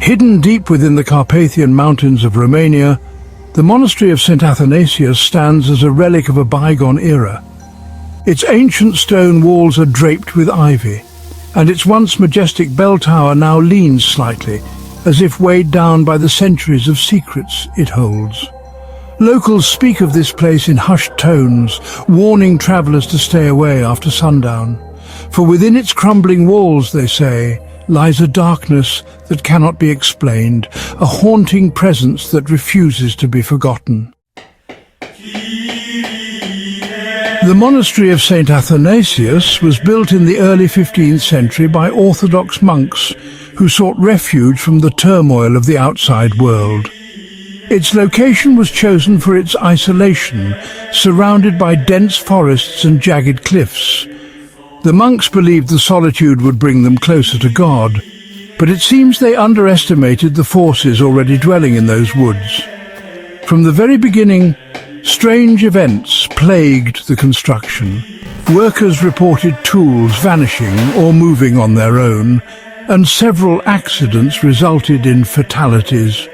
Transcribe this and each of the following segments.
Hidden deep within the Carpathian Mountains of Romania, the monastery of St. Athanasius stands as a relic of a bygone era. Its ancient stone walls are draped with ivy, and its once majestic bell tower now leans slightly, as if weighed down by the centuries of secrets it holds. Locals speak of this place in hushed tones, warning travellers to stay away after sundown. For within its crumbling walls, they say, lies a darkness that cannot be explained, a haunting presence that refuses to be forgotten. The monastery of St. Athanasius was built in the early 15th century by Orthodox monks who sought refuge from the turmoil of the outside world. Its location was chosen for its isolation, surrounded by dense forests and jagged cliffs. The monks believed the solitude would bring them closer to God, but it seems they underestimated the forces already dwelling in those woods. From the very beginning, strange events plagued the construction. Workers reported tools vanishing or moving on their own, and several accidents resulted in fatalities.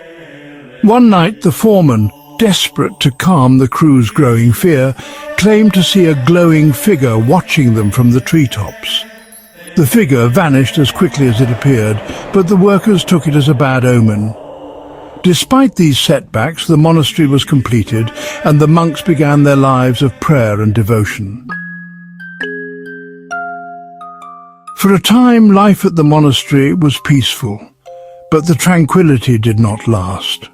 One night, the foreman, desperate to calm the crew's growing fear, claimed to see a glowing figure watching them from the treetops. The figure vanished as quickly as it appeared, but the workers took it as a bad omen. Despite these setbacks, the monastery was completed, and the monks began their lives of prayer and devotion. For a time, life at the monastery was peaceful, but the tranquility did not last.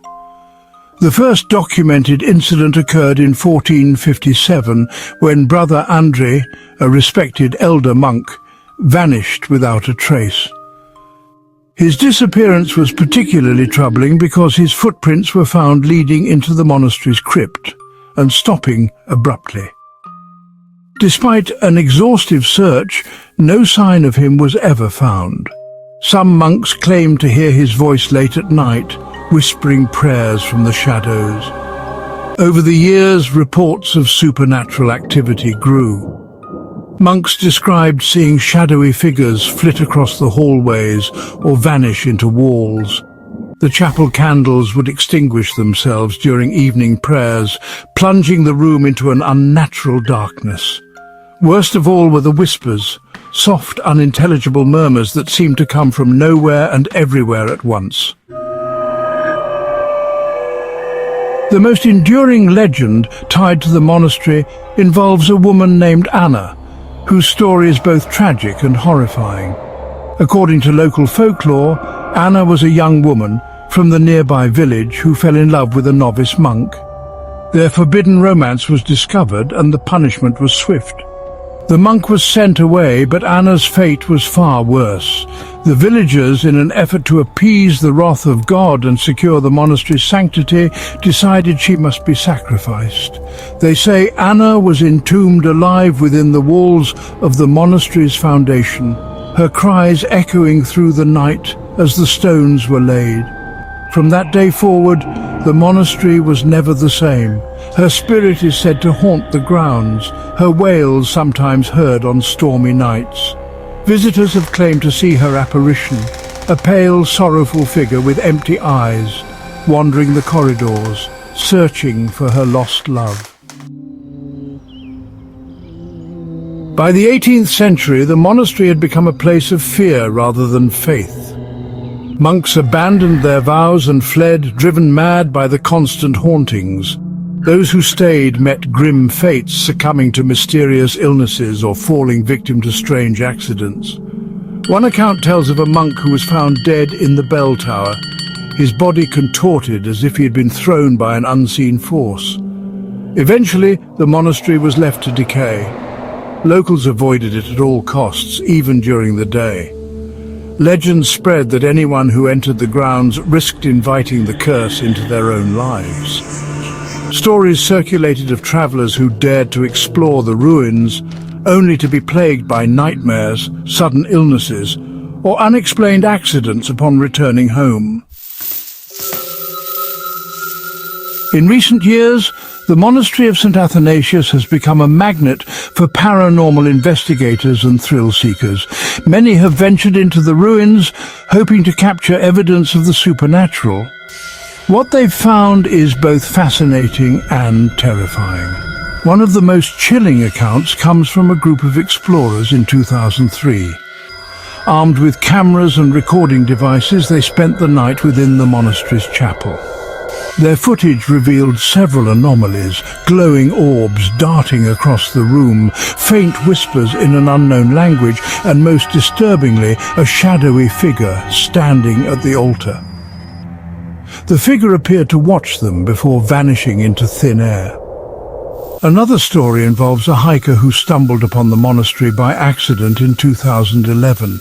The first documented incident occurred in 1457 when Brother Andrei, a respected elder monk, vanished without a trace. His disappearance was particularly troubling because his footprints were found leading into the monastery's crypt and stopping abruptly. Despite an exhaustive search, no sign of him was ever found. Some monks claimed to hear his voice late at night, whispering prayers from the shadows. Over the years, reports of supernatural activity grew. Monks described seeing shadowy figures flit across the hallways or vanish into walls. The chapel candles would extinguish themselves during evening prayers, plunging the room into an unnatural darkness. Worst of all were the whispers, soft, unintelligible murmurs that seemed to come from nowhere and everywhere at once. The most enduring legend tied to the monastery involves a woman named Anna, whose story is both tragic and horrifying. According to local folklore, Anna was a young woman from the nearby village who fell in love with a novice monk. Their forbidden romance was discovered and the punishment was swift. The monk was sent away, but Anna's fate was far worse. The villagers, in an effort to appease the wrath of God and secure the monastery's sanctity, decided she must be sacrificed. They say Anna was entombed alive within the walls of the monastery's foundation, her cries echoing through the night as the stones were laid. From that day forward, the monastery was never the same. Her spirit is said to haunt the grounds, her wails sometimes heard on stormy nights. Visitors have claimed to see her apparition, a pale, sorrowful figure with empty eyes, wandering the corridors, searching for her lost love. By the 18th century, the monastery had become a place of fear rather than faith. Monks abandoned their vows and fled, driven mad by the constant hauntings. Those who stayed met grim fates, succumbing to mysterious illnesses or falling victim to strange accidents. One account tells of a monk who was found dead in the bell tower, his body contorted as if he had been thrown by an unseen force. Eventually, the monastery was left to decay. Locals avoided it at all costs, even during the day. Legends spread that anyone who entered the grounds risked inviting the curse into their own lives. Stories circulated of travelers who dared to explore the ruins, only to be plagued by nightmares, sudden illnesses, or unexplained accidents upon returning home. In recent years, the monastery of St. Athanasius has become a magnet for paranormal investigators and thrill seekers. Many have ventured into the ruins, hoping to capture evidence of the supernatural. What they've found is both fascinating and terrifying. One of the most chilling accounts comes from a group of explorers in 2003. Armed with cameras and recording devices, they spent the night within the monastery's chapel. Their footage revealed several anomalies, glowing orbs darting across the room, faint whispers in an unknown language, and most disturbingly, a shadowy figure standing at the altar. The figure appeared to watch them before vanishing into thin air. Another story involves a hiker who stumbled upon the monastery by accident in 2011.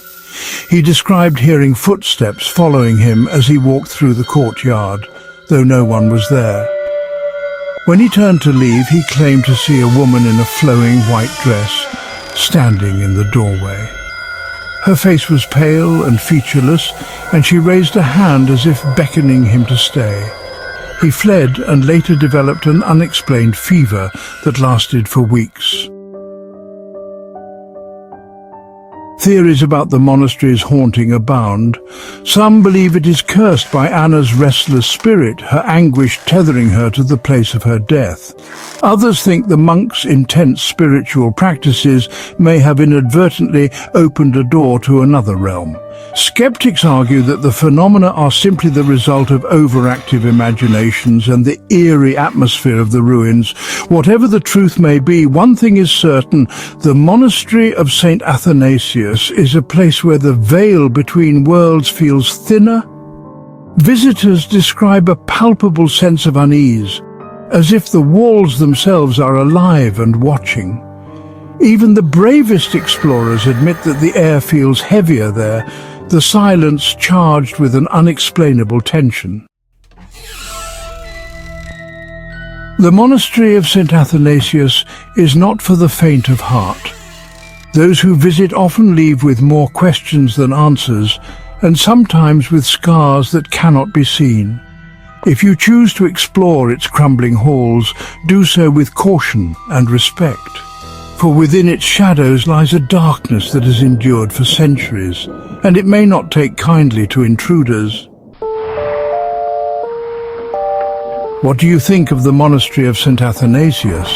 He described hearing footsteps following him as he walked through the courtyard, though no one was there. When he turned to leave, he claimed to see a woman in a flowing white dress standing in the doorway. Her face was pale and featureless, and she raised a hand as if beckoning him to stay. He fled and later developed an unexplained fever that lasted for weeks. Theories about the monastery's haunting abound. Some believe it is cursed by Anna's restless spirit, her anguish tethering her to the place of her death. Others think the monks' intense spiritual practices may have inadvertently opened a door to another realm. Skeptics argue that the phenomena are simply the result of overactive imaginations and the eerie atmosphere of the ruins. Whatever the truth may be, one thing is certain: the monastery of St. Athanasius is a place where the veil between worlds feels thinner. Visitors describe a palpable sense of unease, as if the walls themselves are alive and watching. Even the bravest explorers admit that the air feels heavier there, the silence charged with an unexplainable tension. The monastery of St. Athanasius is not for the faint of heart. Those who visit often leave with more questions than answers, and sometimes with scars that cannot be seen. If you choose to explore its crumbling halls, do so with caution and respect. For within its shadows lies a darkness that has endured for centuries, and it may not take kindly to intruders. What do you think of the monastery of St. Athanasius?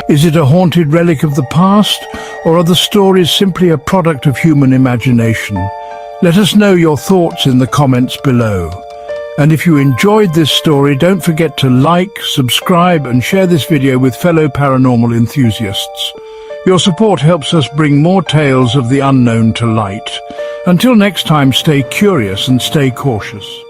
Is it a haunted relic of the past, or are the stories simply a product of human imagination? Let us know your thoughts in the comments below. And if you enjoyed this story, don't forget to like, subscribe, and share this video with fellow paranormal enthusiasts. Your support helps us bring more tales of the unknown to light. Until next time, stay curious and stay cautious.